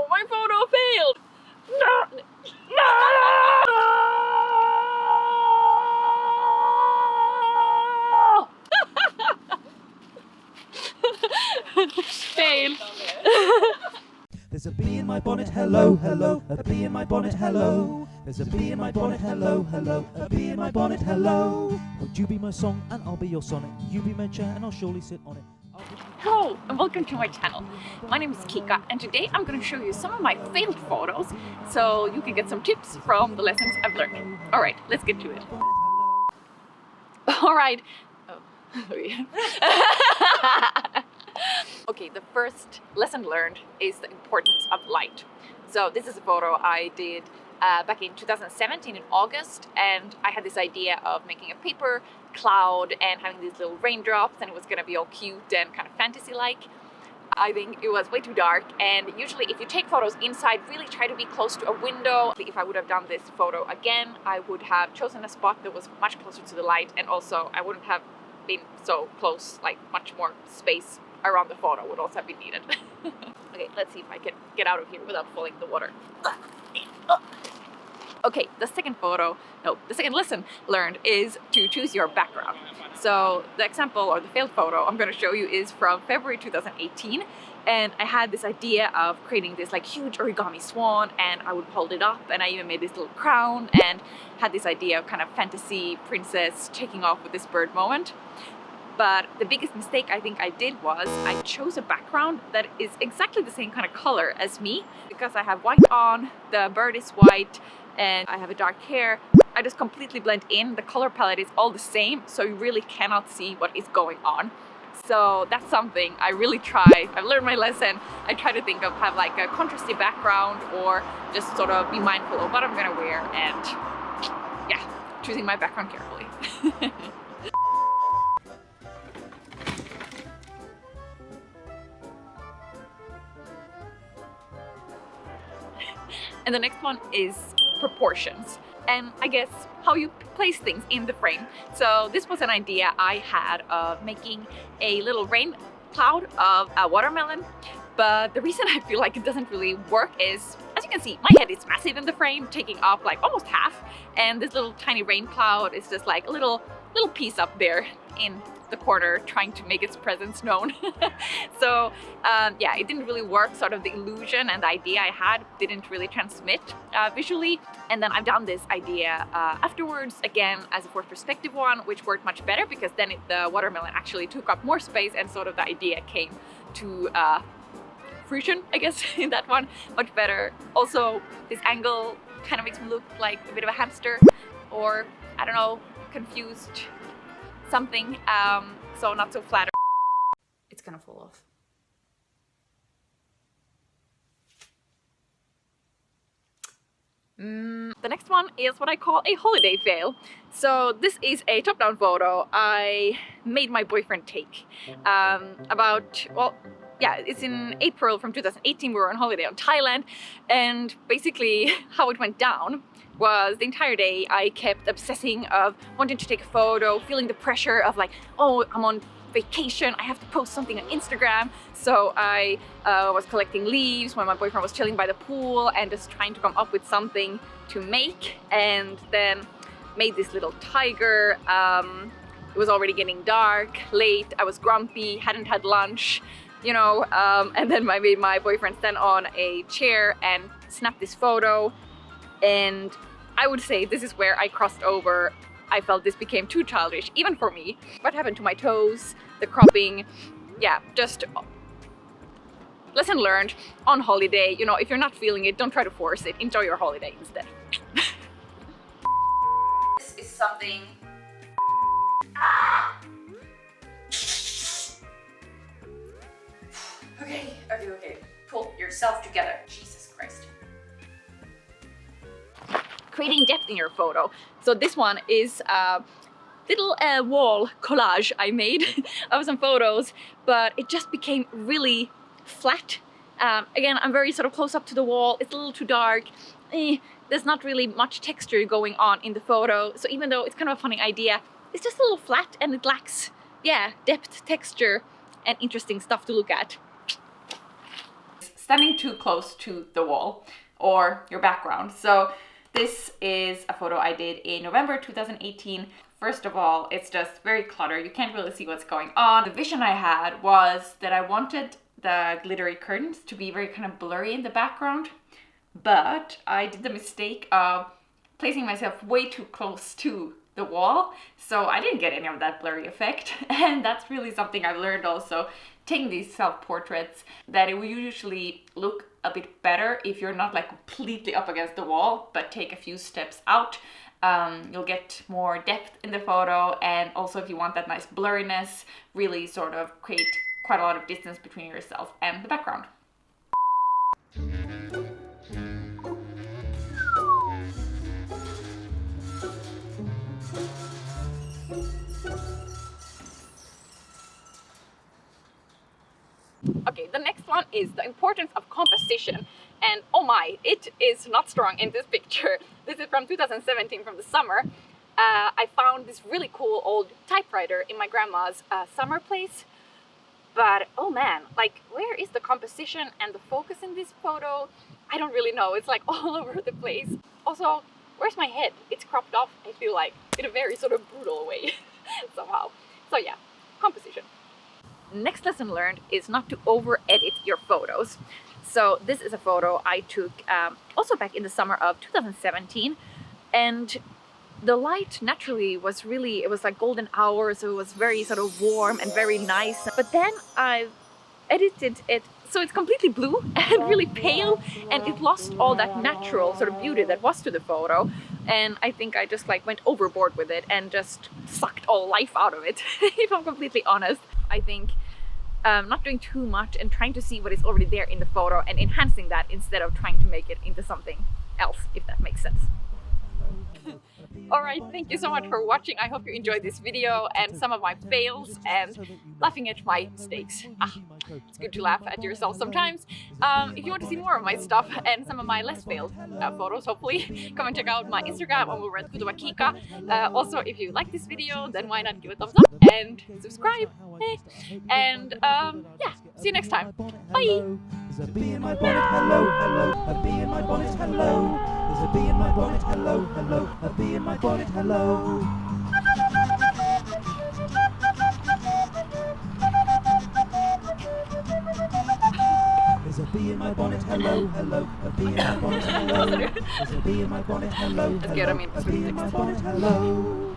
my photo failed! No! No! Fail. There's a bee in my bonnet, hello, hello. A bee in my bonnet, hello. There's a bee in my bonnet, hello, hello. A bee in my bonnet, hello. Would you be my song and I'll be your sonnet? You be my chair and I'll surely sit on it. Hello and welcome to my channel. My name is Kika and today I'm going to show you some of my failed photos so you can get some tips from the lessons I've learned. Alright, let's get to it. Alright. Oh. Okay, the first lesson learned is the importance of light. So this is a photo I did back in 2017 in August, and I had this idea of making a paper cloud and having these little raindrops, and it was gonna be all cute and kind of fantasy-like. I think it was way too dark, and usually if you take photos inside, really try to be close to a window. If I would have done this photo again, I would have chosen a spot that was much closer to the light, and also I wouldn't have been so close, like much more space around the photo would also have been needed. Okay, let's see if I can get out of here without falling in the water. Okay, the second lesson learned is to choose your background. So the example or the failed photo I'm going to show you is from February 2018, and I had this idea of creating this like huge origami swan, and I would hold it up, and I even made this little crown and had this idea of kind of fantasy princess taking off with this bird moment. But the biggest mistake I think I did was I chose a background that is exactly the same kind of color as me. Because I have white on, the bird is white, and I have a dark hair, I just completely blend in. The color palette is all the same, so you really cannot see what is going on. So that's something I really try. I've learned my lesson. I try to think of have like a contrasty background, or just sort of be mindful of what I'm gonna wear, and yeah, choosing my background carefully. And the next one is proportions, and I guess how you place things in the frame. So this was an idea I had of making a little rain cloud of a watermelon, but the reason I feel like it doesn't really work is, as you can see, my head is massive in the frame, taking up like almost half, and this little tiny rain cloud is just like a little piece up there in the corner trying to make its presence known. So yeah, it didn't really work. Sort of the illusion and the idea I had didn't really transmit visually. And then I've done this idea afterwards again as a fourth perspective one, which worked much better because then the watermelon actually took up more space, and sort of the idea came to fruition, I guess, in that one much better. Also, this angle kind of makes me look like a bit of a hamster, or I don't know, confused something, so not so flat. It's gonna fall off. The next one is what I call a holiday fail. So this is a top-down photo I made my boyfriend take it's in April from 2018. We were on holiday on Thailand, and basically how it went down was the entire day I kept obsessing of wanting to take a photo, feeling the pressure of like, oh, I'm on vacation, I have to post something on Instagram. So I was collecting leaves when my boyfriend was chilling by the pool and just trying to come up with something to make, and then made this little tiger. It was already getting dark, late, I was grumpy, hadn't had lunch, you know, and then I made my boyfriend stand on a chair and snap this photo. And I would say this is where I crossed over. I felt this became too childish, even for me. What happened to my toes, the cropping, yeah, just lesson learned on holiday. You know, if you're not feeling it, don't try to force it. Enjoy your holiday instead. This is something. Okay. Pull yourself together. Jesus Christ. Creating depth in your photo. So this one is a little wall collage I made of some photos, but it just became really flat. Again, I'm very sort of close up to the wall. It's a little too dark. There's not really much texture going on in the photo. So even though it's kind of a funny idea, it's just a little flat and it lacks, yeah, depth, texture, and interesting stuff to look at. standing too close to the wall or your background. So this is a photo I did in November 2018. First of all, it's just very cluttered. You can't really see what's going on. The vision I had was that I wanted the glittery curtains to be very kind of blurry in the background, but I did the mistake of placing myself way too close to the wall, so I didn't get any of that blurry effect. And that's really something I've learned also taking these self-portraits, that it will usually look a bit better if you're not like completely up against the wall, but take a few steps out. You'll get more depth in the photo, and also if you want that nice blurriness, really sort of create quite a lot of distance between yourself and the background. Okay, the next one is the importance of composition. And oh my, it is not strong in this picture. This is from 2017, from the summer. I found this really cool old typewriter in my grandma's summer place. But oh man, like, where is the composition and the focus in this photo? I don't really know. It's like all over the place. Also, where's my head? It's cropped off, I feel like, in a very sort of brutal way somehow. So yeah, composition. Next lesson learned is not to over edit your photos. So this is a photo I took also back in the summer of 2017, and the light naturally was really, it was like golden hour, so it was very sort of warm and very nice. But then I edited it so it's completely blue and really pale, and it lost all that natural sort of beauty that was to the photo. And I think I just like went overboard with it and just sucked all life out of it. If I'm completely honest, I think not doing too much and trying to see what is already there in the photo and enhancing that instead of trying to make it into something else, if that makes sense. Alright, thank you so much for watching. I hope you enjoyed this video and some of my fails and laughing at my mistakes. It's good to laugh at yourself sometimes. If you want to see more of my stuff and some of my less failed photos, hopefully, come and check out my Instagram on Kika. Also, if you like this video, then why not give a thumbs up and subscribe. And yeah, see you next time. Bye! There's a bee in my bonnet, hello, hello. A bee in my bonnet, hello. There's a bee in my bonnet, hello, hello. A bee in my bonnet, hello. There's a bee in my bonnet, hello, hello. A bee in my bonnet, hello. There's a bee in my bonnet, hello, hello. A bee in my bonnet, hello.